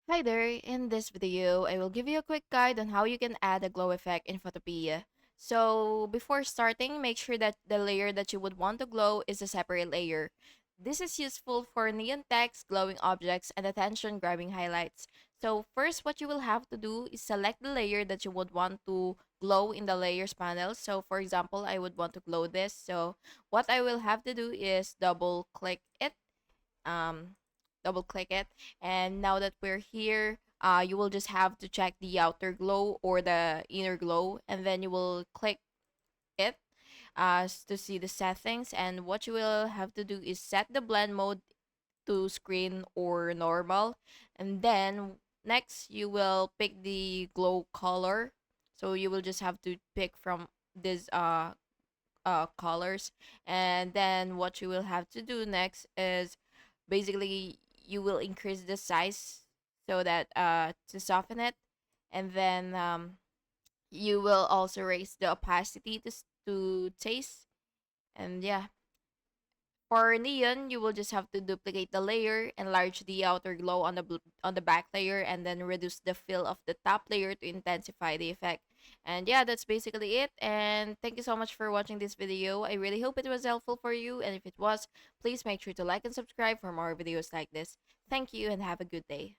Hi there, in this video, I will give you a quick guide on how you can add a glow effect in Photopea. So before starting, make sure that the layer that you would want to glow is a separate layer. This is useful for neon text, glowing objects, and attention-grabbing highlights. So first, what you will have to do is select the layer that you would want to glow in the layers panel. So for example, I would want to glow this. So what I will have to do is um, double click it, and now that we're here, you will just have to check the outer glow or the inner glow, and then you will click it to see the settings. And what you will have to do is set the blend mode to screen or normal, and then next you will pick the glow color. So you will just have to pick from this colors, and then what you will have to do next is basically you will increase the size so that to soften it, and then you will also raise the opacity to taste. And yeah, for neon, you will just have to duplicate the layer, enlarge the outer glow on the back layer, and then reduce the fill of the top layer to intensify the effect. And yeah, that's basically it. And thank you so much for watching this video. I really hope it was helpful for you. And if it was, please make sure to like and subscribe for more videos like this. Thank you and have a good day.